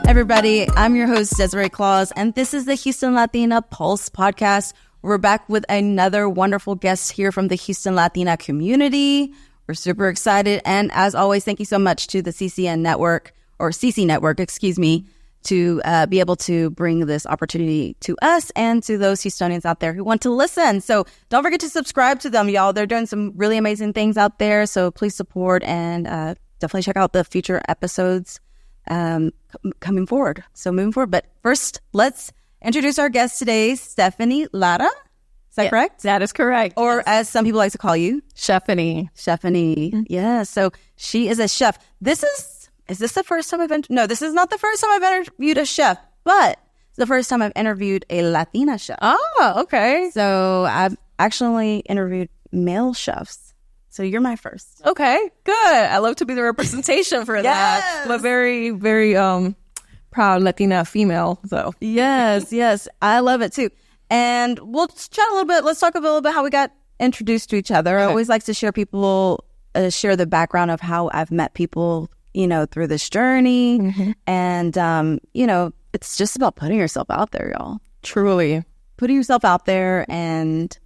Everybody, I'm your host, Desirée Klaus, and this is the Houston Latina Pulse podcast. We're back with another wonderful guest here from the Houston Latina community. We're super excited. And as always, thank you so much to the CC Network, to be able to bring this opportunity to us and to those Houstonians out there who want to listen. So don't forget to subscribe to them, y'all. They're doing some really amazing things out there. So please support and definitely check out the future episodes coming forward. So moving forward. But first, let's introduce our guest today, Stephanie Lara. Is that correct? That is correct. Or as some people like to call you, Stephanie. Mm-hmm. Yeah. So she is a chef. Is this the first time no, this is not the first time I've interviewed a chef, but it's the first time I've interviewed a Latina chef. Oh, okay. So I've actually interviewed male chefs. So you're my first. Okay, good. I love to be the representation for that. I'm a very, very proud Latina female. So yes, I love it too. And we'll chat a little bit. Let's talk a little bit how we got introduced to each other. Okay. I always like to share the background of how I've met people, through this journey. Mm-hmm. And, it's just about putting yourself out there, y'all. Truly. Putting yourself out there and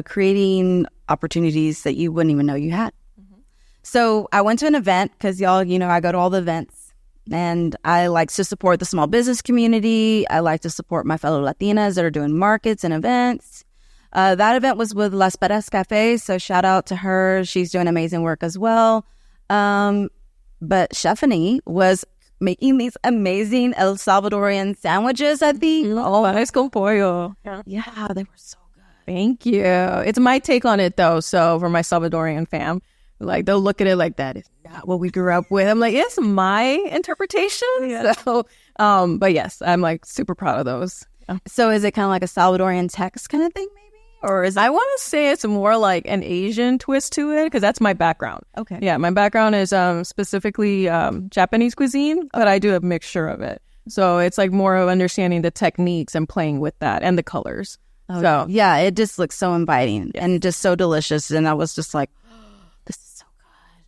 creating opportunities that you wouldn't even know you had. Mm-hmm. So I went to an event because y'all, I go to all the events and I like to support the small business community. I like to support my fellow Latinas that are doing markets and events. That event was with Las Minutas Cafe. So shout out to her. She's doing amazing work as well. But Stephanie was making these amazing El Salvadorian sandwiches at the... Nice con pollo. Yeah, they were so good. Thank you. It's my take on it, though. So for my Salvadorian fam, they'll look at it like that is not what we grew up with. I'm like, it's my interpretation. Yeah. So, but yes, I'm super proud of those. Yeah. So is it kind of like a Salvadorian text kind of thing, maybe? Or is I want to say it's more like an Asian twist to it because that's my background. Okay. Yeah, my background is specifically Japanese cuisine, but I do a mixture of it. So it's more of understanding the techniques and playing with that and the colors. Okay. So yeah, it just looks so inviting and just so delicious. And I was just like, oh, this is so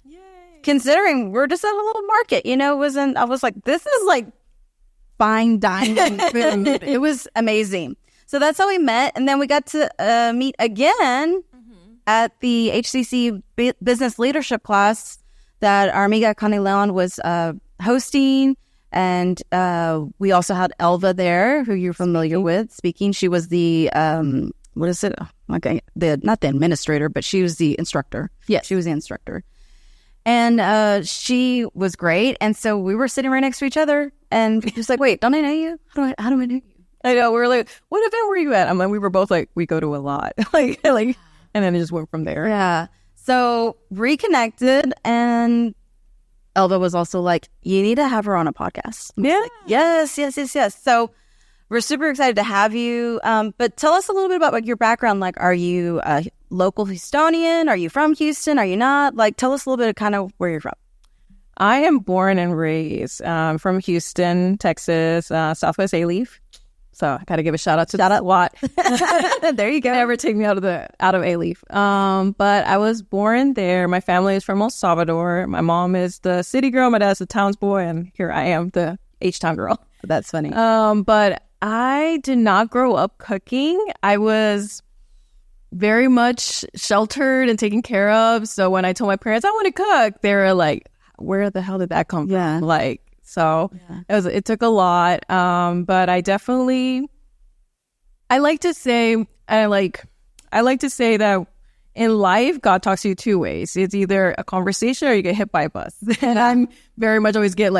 good. Yay. Considering we're just at a little market, I was like, this is fine dining food. It was amazing. So that's how we met. And then we got to meet again at the HCC business leadership class that our amiga Connie Leon was hosting. And we also had Elva there, who you're familiar with, speaking. She was the, what is it? Okay, not the administrator, but she was the instructor. Yes. She was the instructor. And she was great. And so we were sitting right next to each other. And she was like, wait, don't I know you? How do I know you? I know. We were like, what event were you at? I'm like, we were both we go to a lot. And then it just went from there. Yeah. So reconnected, and Elva was also like, you need to have her on a podcast. Yeah. Yes. So we're super excited to have you. But tell us a little bit about your background. Are you a local Houstonian? Are you from Houston? Are you not? Tell us a little bit of kind of where you're from. I am born and raised from Houston, Texas, Southwest A-Leaf. So I got to give a shout out to Watt. There you go. Never take me out of A-Leaf. But I was born there. My family is from El Salvador. My mom is the city girl. My dad's the towns boy. And here I am, the H-Town girl. That's funny. But I did not grow up cooking. I was very much sheltered and taken care of. So when I told my parents I want to cook, they were like, where the hell did that come from? So it took a lot, but I definitely, I like to say that in life, God talks to you two ways. It's either a conversation or you get hit by a bus. And I'm very much always get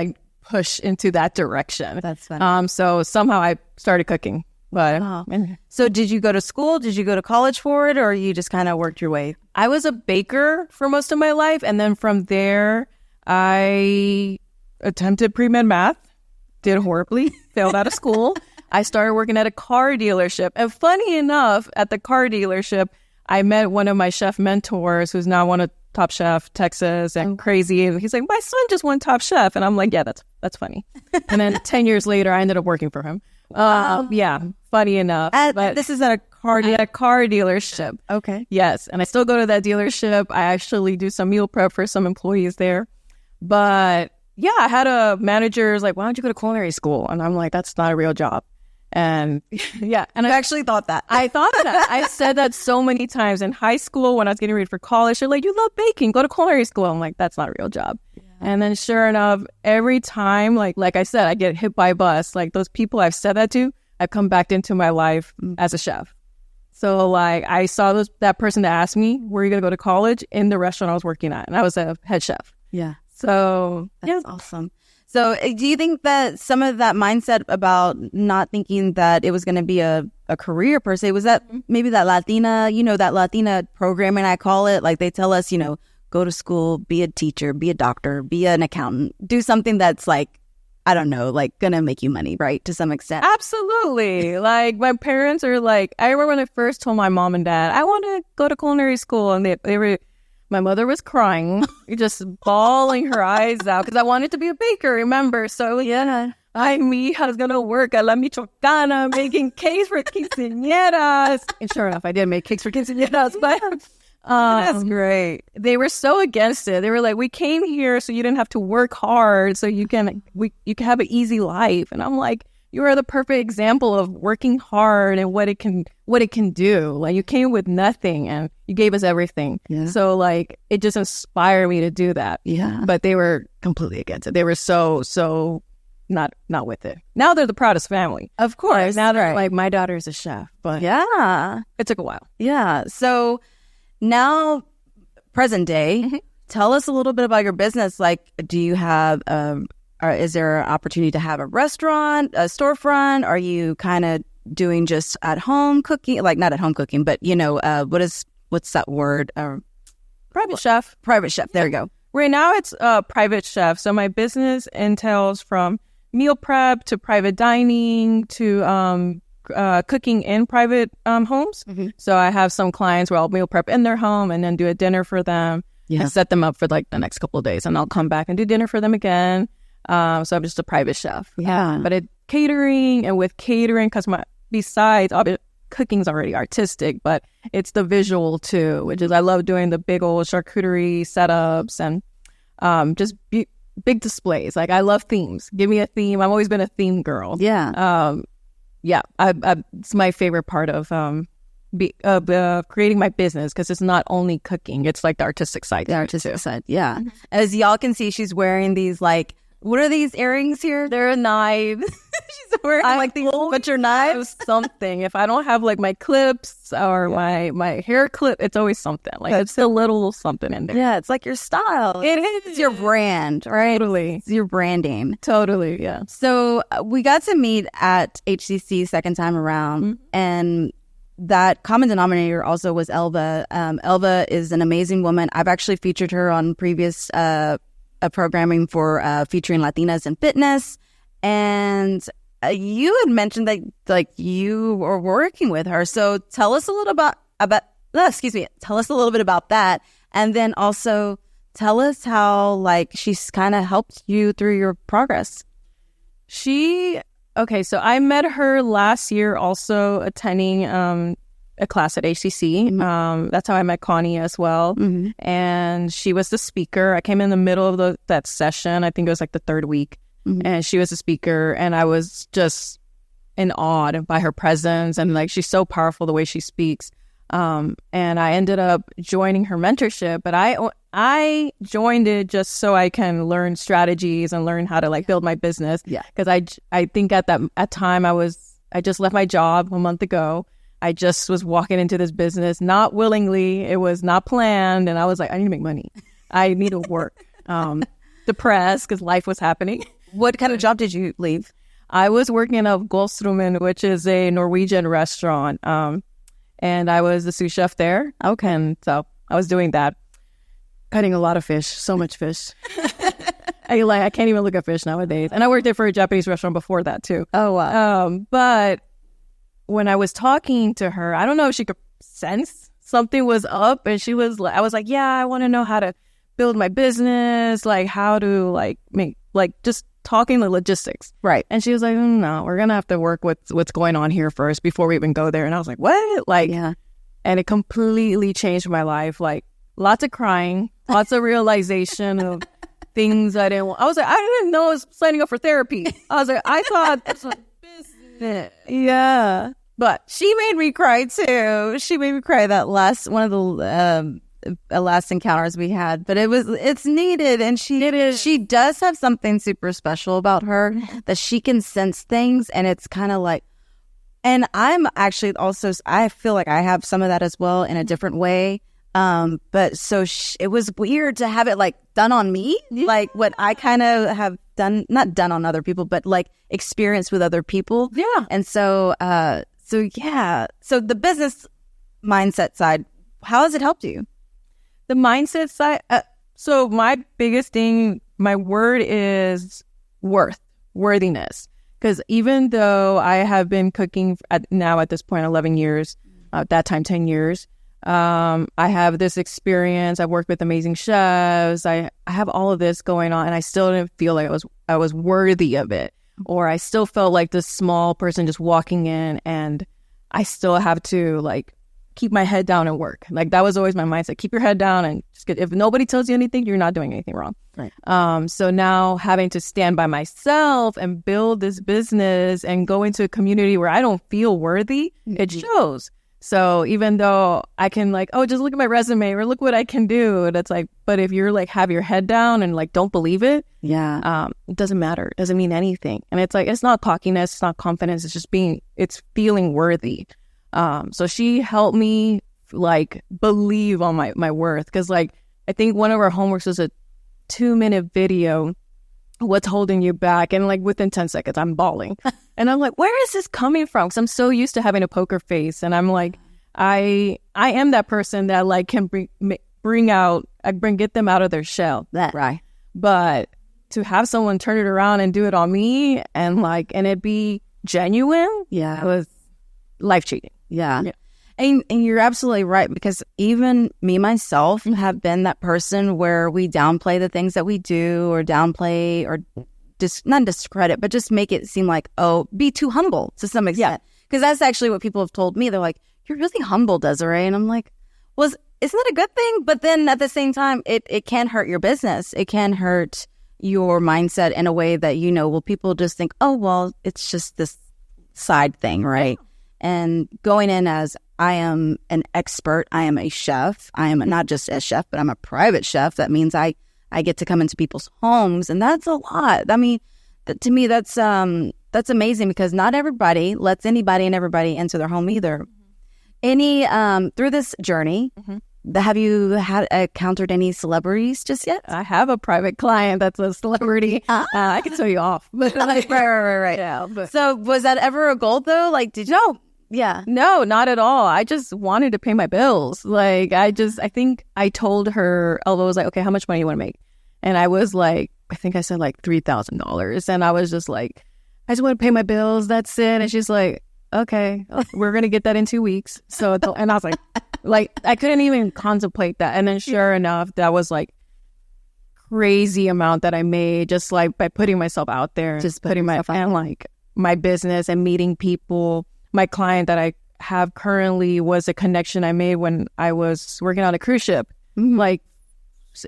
pushed into that direction. That's funny. So somehow I started cooking. But So did you go to school? Did you go to college for it? Or you just kind of worked your way? I was a baker for most of my life. And then from there, I attempted pre-med math, did horribly, failed out of school. I started working at a car dealership. And funny enough, at the car dealership, I met one of my chef mentors who's now one of Top Chef Texas and crazy. And he's like, my son just won Top Chef. And I'm like, yeah, that's funny. And then 10 years later, I ended up working for him. Yeah, funny enough. But this is at a car dealership. Okay. Yes. And I still go to that dealership. I actually do some meal prep for some employees there. But yeah, I had a manager's like, why don't you go to culinary school? And I'm like, that's not a real job. And yeah, and I actually thought that. I thought that. I said that so many times in high school when I was getting ready for college. They're like, you love baking, go to culinary school. I'm like, that's not a real job. Yeah. And then sure enough, every time, like I said, I get hit by a bus. Like those people I've said that to, I've come back into my life as a chef. So like I saw that person that asked me, where are you going to go to college, in the restaurant I was working at. And I was a head chef. Yeah. So that's awesome. So do you think that some of that mindset about not thinking that it was going to be a career per se, was that maybe that Latina, that Latina programming, I call it, like they tell us, go to school, be a teacher, be a doctor, be an accountant, do something that's like, I don't know, like going to make you money, right? To some extent. Absolutely. Like my parents are like, I remember when I first told my mom and dad, I want to go to culinary school. And they were, my mother was crying, just bawling her eyes out because I wanted to be a baker, remember? So yeah, I was going to work at La Michoacana making cakes for quinceañeras. And sure enough, I did make cakes for quinceañeras, but that's great. They were so against it. They were like, we came here so you didn't have to work hard, so you can have an easy life. And I'm like, you are the perfect example of working hard and what it can do. Like you came with nothing and you gave us everything. Yeah. So like it just inspired me to do that. Yeah. But they were completely against it. They were so not with it. Now they're the proudest family. Of course. Now they're like, my daughter is a chef. But yeah, it took a while. Yeah. So now, present day, tell us a little bit about your business. Like, do you have or is there an opportunity to have a restaurant, a storefront? Are you kind of doing just at home cooking? Like not at home cooking, but what's that word? Private chef. Private chef. There you go. Right now it's private chef. So my business entails from meal prep to private dining to cooking in private homes. So I have some clients where I'll meal prep in their home and then do a dinner for them and set them up for like the next couple of days. And I'll come back and do dinner for them again. So I'm just a private chef. Yeah. But catering, and with catering, because besides cooking's already artistic, but it's the visual too, which is I love doing the big old charcuterie setups and just big displays. Like I love themes. Give me a theme. I've always been a theme girl. Yeah. It's my favorite part of creating my business, because it's not only cooking, it's like the artistic side. Yeah. As y'all can see, she's wearing these like, what are these earrings here? They're knives. She's wearing like these butcher knives. Something. If I don't have like my clips or my hair clip, it's always something. Like it's a little something in there. Yeah, it's like your style. It is. It's your brand, right? Totally. It's your branding. Totally, yeah. So we got to meet at HCC second time around, and that common denominator also was Elva. Elva is an amazing woman. I've actually featured her on previous programming for featuring Latinas in fitness, and you had mentioned that like you were working with her. So tell us a little tell us a little bit about that, and then also tell us how like she's kind of helped you through your progress. Okay, so I met her last year also attending a class at HCC. That's how I met Connie as well. And she was the speaker. I came in the middle of that session. I think it was like the third week. And she was the speaker. And I was just in awe by her presence. And like, she's so powerful the way she speaks. And I ended up joining her mentorship. But I joined it just so I can learn strategies and learn how to like build my business. Yeah. Because I think at time I just left my job a month ago. I just was walking into this business, not willingly. It was not planned. And I was like, I need to make money. I need to work. Depressed because life was happening. What kind of job did you leave? I was working at Golstrumen, which is a Norwegian restaurant. And I was the sous chef there. Okay. And so I was doing that. Cutting a lot of fish. So much fish. I can't even look at fish nowadays. And I worked there for a Japanese restaurant before that too. Oh, wow. But when I was talking to her, I don't know if she could sense something was up, and I was like, yeah, I want to know how to build my business, like how to like make, like just talking the logistics. Right. And she was like, no, we're going to have to work with what's going on here first before we even go there. And I was like, what? Like, yeah. And it completely changed my life. Like lots of crying, lots of realization of things I didn't want. I was like, I didn't know I was signing up for therapy. I was like, I thought this was business. Yeah. But she made me cry too. She made me cry that one of the last encounters we had. But it's needed, and she does have something super special about her that she can sense things, and it's kind of like. And I'm actually also, I feel like I have some of that as well in a different way. But so it was weird to have it like done on me, like what I kind of have done, not done on other people, but like experienced with other people. Yeah. And so yeah. So the business mindset side, how has it helped you? The mindset side. So my biggest thing, my word is worthiness. Because even though I have been cooking at this point 11 years, at that time 10 years, I have this experience. I've worked with amazing chefs. I have all of this going on, and I still didn't feel like I was worthy of it, or I still felt like this small person just walking in, and I still have to like keep my head down and work. Like that was always my mindset: keep your head down and just get. If nobody tells you anything, you're not doing anything wrong. Right. So now having to stand by myself and build this business and go into a community where I don't feel worthy, it shows. So even though I can like, oh, just look at my resume or look what I can do. And it's like, but if you're like, have your head down and like, don't believe it. Yeah. It doesn't matter. It doesn't mean anything. And it's like, it's not cockiness. It's not confidence. It's just it's feeling worthy. So she helped me like believe on my worth. Cause like, I think one of our homeworks was a 2-minute video, what's holding you back, and like within 10 seconds I'm bawling. And I'm like, where is this coming from? Because I'm so used to having a poker face, and I'm like, I am that person that like can get them out of their shell. That right. But to have someone turn it around and do it on me and it be genuine, it was life-changing. Yeah. And you're absolutely right, because even me, myself, have been that person where we downplay the things that we do, or downplay, or just not discredit, but just make it seem like, be too humble to some extent. Because that's actually what people have told me. They're like, you're really humble, Desirée. And I'm like, isn't that a good thing? But then at the same time, it can hurt your business. It can hurt your mindset in a way that, people just think, oh, well, it's just this side thing, right? And going in as, I am an expert. I am a chef. I am not just a chef, but I'm a private chef. That means I get to come into people's homes, and that's a lot. I mean, to me, that's amazing, because not everybody lets anybody and everybody into their home either. Through this journey, have you encountered any celebrities just yet? I have a private client that's a celebrity. I can tell you off, but right. Yeah. But. So was that ever a goal though? Like, did you? Yeah. No, not at all. I just wanted to pay my bills. Like, I think I told her, Elva was like, okay, how much money you want to make? And I was like, I think I said like $3,000. And I was just like, I just want to pay my bills. That's it. And she's like, okay, we're going to get that in 2 weeks. So, and I was like, I couldn't even contemplate that. And then sure enough, that was like crazy amount that I made just like by putting myself out there, just putting my business and meeting people. My client that I have currently was a connection I made when I was working on a cruise ship, like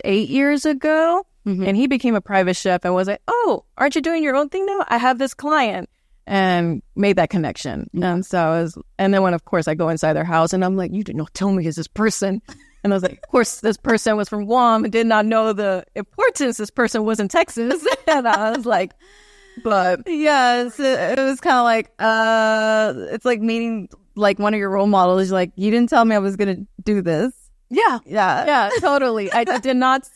8 years ago. And he became a private chef and was like, oh, aren't you doing your own thing now? I have this client, and made that connection. And so and then when, of course, I go inside their house and I'm like, you did not tell me is this person. And I was like, of course, this person was from Guam and did not know the importance this person was in Texas. And I was like, but yes, it was kind of like, it's like meeting like one of your role models. Like, you didn't tell me I was going to do this. Yeah, totally. I did not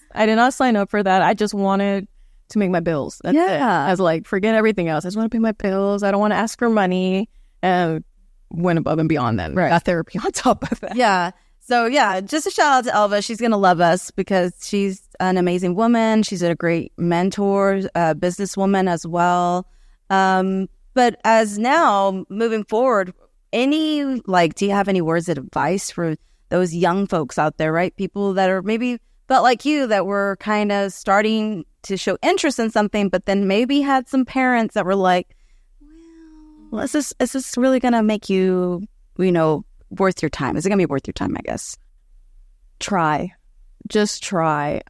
sign up for that. I just wanted to make my bills. That's it. I was like, forget everything else. I just want to pay my bills. I don't want to ask for money. And went above and beyond that. Right. Got therapy on top of that. Yeah. So yeah, just a shout out to Elva. She's going to love us because she's an amazing woman. She's a great mentor, businesswoman as well. But as now moving forward, do you have any words of advice for those young folks out there, right? People that are maybe felt like you, that were kind of starting to show interest in something, but then maybe had some parents that were like, well, is this really going to make you, worth your time? Is it going to be worth your time, I guess? Just try.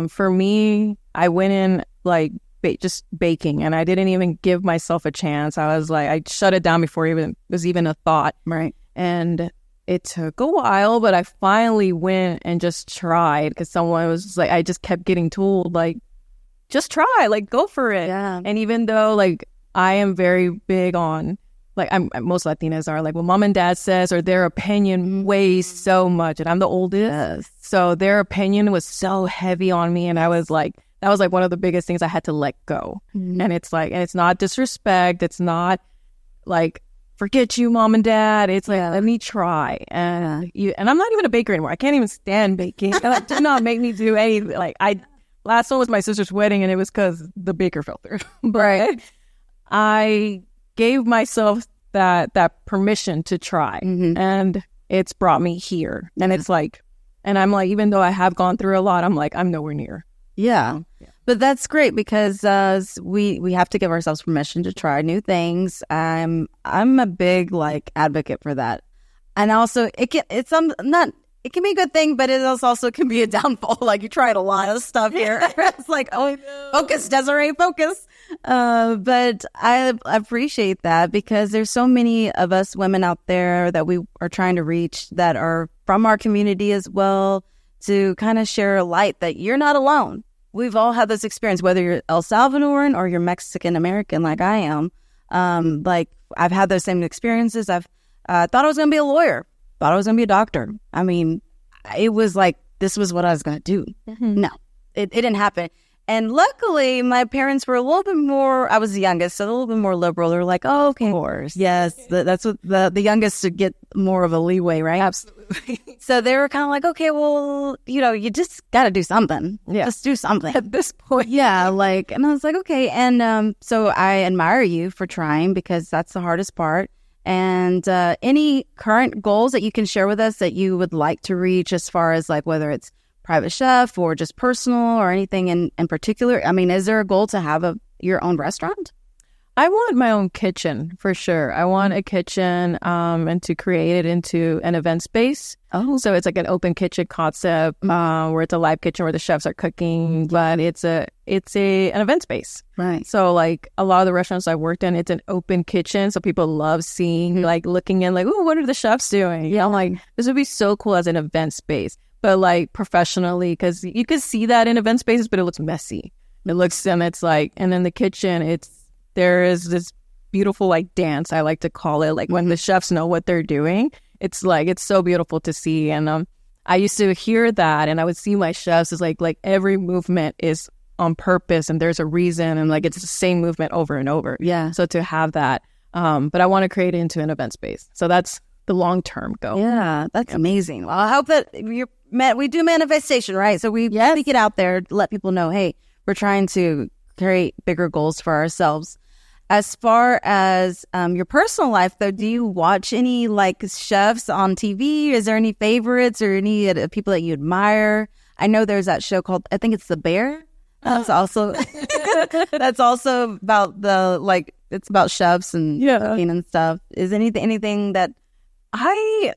For me, I went in like just baking, and I didn't even give myself a chance. I was like, I shut it down before it was even a thought. Right. And it took a while, but I finally went and just tried, because someone was just like, I just kept getting told, like, just try, like, go for it. Yeah. And even though, like, I am very big on, like, most Latinas are like, what mom and dad says, or their opinion weighs so much. And I'm the oldest. Yes. So their opinion was so heavy on me. And I was like, that was like one of the biggest things I had to let go. And it's like, and it's not disrespect. It's not like, forget you, mom and dad. It's like, let me try. And I'm not even a baker anymore. I can't even stand baking. It did not make me do anything. Like, last one was my sister's wedding, and it was because the baker fell through. But I gave myself that permission to try, and it's brought me here. And it's like, and I'm like, even though I have gone through a lot, I'm like, I'm nowhere near. Yeah. But that's great, because we have to give ourselves permission to try new things. I'm a big like advocate for that. And also it can be a good thing, but it also can be a downfall. Like, you tried a lot of stuff here. It's like, oh, focus, Desirée, focus. But I appreciate that, because there's so many of us women out there that we are trying to reach that are from our community as well, to kind of share a light that you're not alone. We've all had this experience, whether you're El Salvadoran or you're Mexican American like I am. Like, I've had those same experiences. I've thought I was going to be a lawyer, thought I was going to be a doctor. I mean, it was like, this was what I was going to do. No, it didn't happen. And luckily, my parents were a little bit more, I was the youngest, so a little bit more liberal. They're like, oh, okay. Of course. Yes, that's what the youngest to get more of a leeway, right? Absolutely. So they were kind of like, okay, well, you just got to do something. Yeah. Just do something. At this point. Yeah, like, and I was like, okay. And so I admire you for trying, because that's the hardest part. And any current goals that you can share with us that you would like to reach, as far as like whether it's private chef or just personal or anything in particular? I mean, is there a goal to have your own restaurant? I want my own kitchen, for sure. I want a kitchen and to create it into an event space. Oh, so it's like an open kitchen concept where it's a live kitchen where the chefs are cooking, but it's an event space. Right. So like a lot of the restaurants I worked in, it's an open kitchen. So people love seeing, like looking in, like, oh, what are the chefs doing? Yeah, I'm like, this would be so cool as an event space. But like professionally, because you could see that in event spaces, but it looks messy. It looks, and it's like, and in the kitchen, there is this beautiful like dance, I like to call it, like when the chefs know what they're doing. It's like, it's so beautiful to see. And I used to hear that, and I would see my chefs as like every movement is on purpose, and there's a reason, and like it's the same movement over and over. Yeah. So to have that, but I want to create it into an event space. So that's the long-term goal. Yeah, that's amazing. Well, I hope that we do manifestation, right? So we speak it out there, let people know, hey, we're trying to create bigger goals for ourselves. As far as your personal life, though, do you watch any like chefs on TV? Is there any favorites or any people that you admire? I know there's that show called, I think it's The Bear. That's also about it's about chefs and cooking and stuff. Is anything that I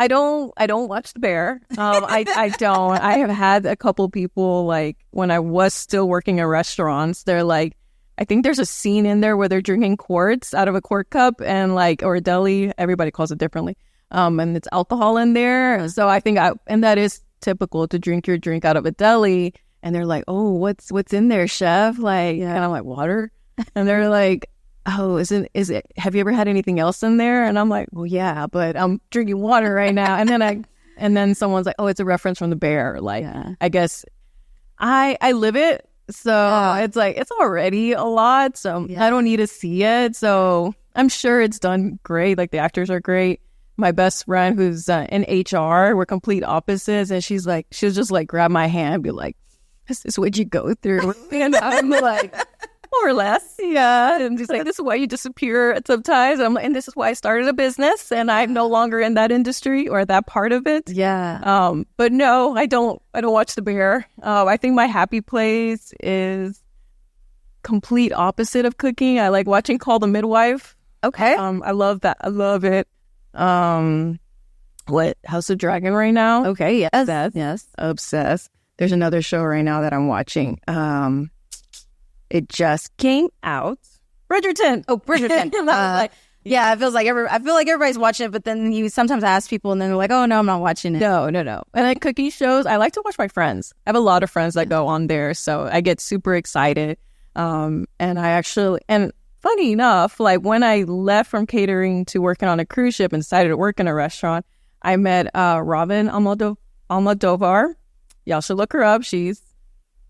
don't watch The Bear. I don't. I have had a couple people, like when I was still working in restaurants, they're like, I think there's a scene in there where they're drinking quarts out of a quart cup, and like, or a deli, everybody calls it differently. And it's alcohol in there. So I think and that is typical, to drink your drink out of a deli. And they're like, oh, what's in there, chef? Like, and I'm like, water. And they're like, oh, is it, have you ever had anything else in there? And I'm like, well, yeah, but I'm drinking water right now. And then someone's like, oh, it's a reference from The Bear. Like, I guess I live it. So it's like, it's already a lot. So I don't need to see it. So I'm sure it's done great. Like, the actors are great. My best friend who's in HR, we're complete opposites. And she'll just like grab my hand and be like, this is what you go through. And I'm like, more or less. Yeah. And she's like, this is why you disappear sometimes. I'm like, and this is why I started a business, and I'm no longer in that industry or that part of it. Yeah. But no, I don't watch The Bear. I think my happy place is complete opposite of cooking. I like watching Call the Midwife. Okay. I love that. I love it. What, House of Dragon right now? Okay. Yes. Yes. Obsessed. There's another show right now that I'm watching. It just came out. Bridgerton. Oh, Bridgerton. Yeah, it feels like I feel like everybody's watching it, but then you sometimes ask people and then they're like, oh, no, I'm not watching it. No. And like cooking shows, I like to watch my friends. I have a lot of friends that go on there, so I get super excited. And funny enough, like when I left from catering to working on a cruise ship and decided to work in a restaurant, I met Robin Almodovar. Y'all should look her up. She's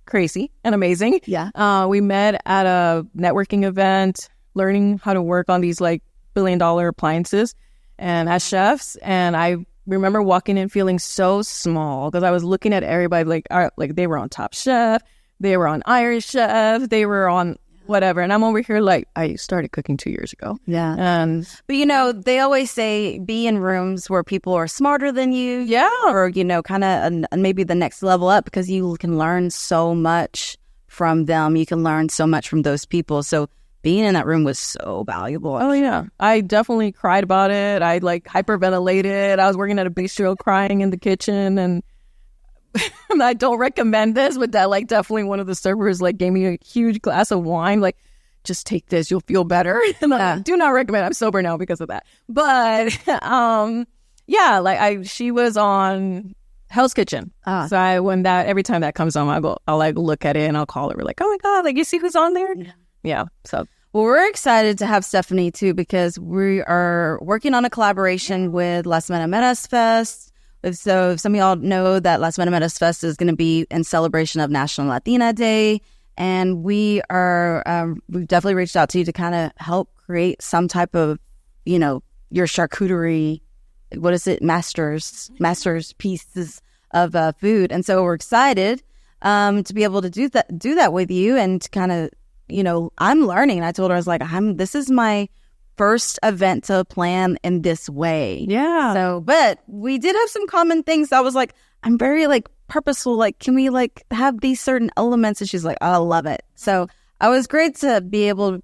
crazy and amazing. Yeah. We met at a networking event, learning how to work on these like billion-dollar appliances and as chefs. And I remember walking in feeling so small because I was looking at everybody like they were on Top Chef, they were on Iron Chef, they were on whatever. And I'm over here like, I started cooking 2 years ago. Yeah. But, they always say be in rooms where people are smarter than you. Yeah. Or, kind of maybe the next level up because you can learn so much from them. You can learn so much from those people. So being in that room was so valuable. Oh, yeah. I definitely cried about it. I like hyperventilated. I was working at a bistro crying in the kitchen. And I don't recommend this, but that like definitely one of the servers like gave me a huge glass of wine. Like, just take this, you'll feel better. And I do not recommend. I'm sober now because of that. But she was on Hell's Kitchen. So every time that comes on, I'll like look at it and I'll call her. We're like, oh my God, like you see who's on there? Yeah. So. Well, we're excited to have Stephanie, too, because we are working on a collaboration with Las Minutas Fest. So some of y'all know that Las Minutas Fest is going to be in celebration of National Latino Day. And we've definitely reached out to you to kind of help create some type of, your charcuterie, what is it, masters pieces of food. And so we're excited to be able to do that with you and to kind of, I'm learning. And I told her, I was like, this is my first event to plan in this way. Yeah. So, but we did have some common things. I was like, I'm very like purposeful. Like, can we like have these certain elements? And she's like, I love it. So I was great to be able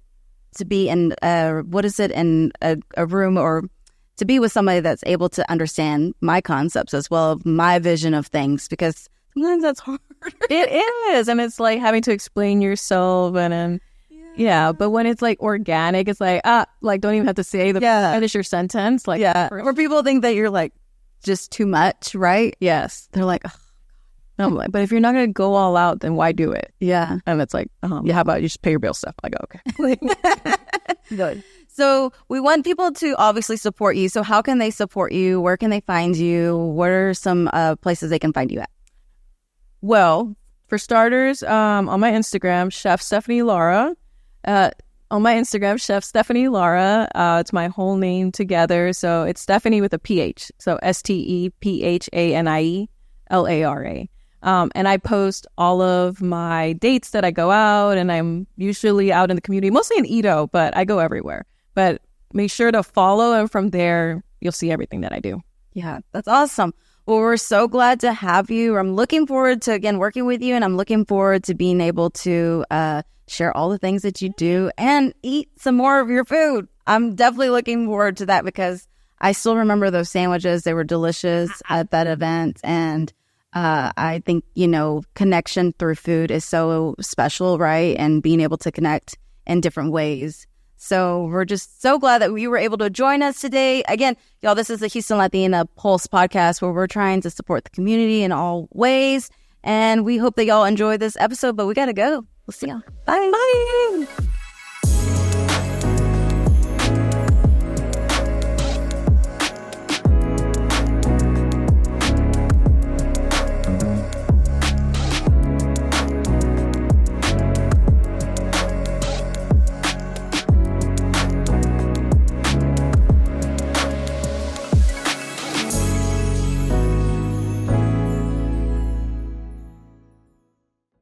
to be in a room or to be with somebody that's able to understand my concepts as well as my vision of things, because sometimes that's hard. It is. And it's like having to explain yourself and but when it's like organic, it's like, don't even have to say finish your sentence. Like, or people think that you're like just too much, right? Yes. They're like, I'm like, but if you're not going to go all out, then why do it? Yeah. And it's like, how about you just pay your bill stuff? I go, okay. Good. So we want people to obviously support you. So how can they support you? Where can they find you? What are some places they can find you at? Well, for starters, on my Instagram, Chef Stephanie Lara. On my Instagram, Chef Stephanie Lara. It's my whole name together. So it's Stephanie with a PH. So STEPHANIE LARA. And I post all of my dates that I go out, and I'm usually out in the community, mostly in Edo, but I go everywhere. But make sure to follow, and from there, you'll see everything that I do. Yeah, that's awesome. Well, we're so glad to have you. I'm looking forward to, again, working with you, and I'm looking forward to being able to share all the things that you do and eat some more of your food. I'm definitely looking forward to that because I still remember those sandwiches. They were delicious at that event, and I think, connection through food is so special, right? And being able to connect in different ways. So we're just so glad that you were able to join us today. Again, y'all, this is the Houston Latina Pulse podcast where we're trying to support the community in all ways. And we hope that y'all enjoy this episode, but we got to go. We'll see y'all. Bye. Bye.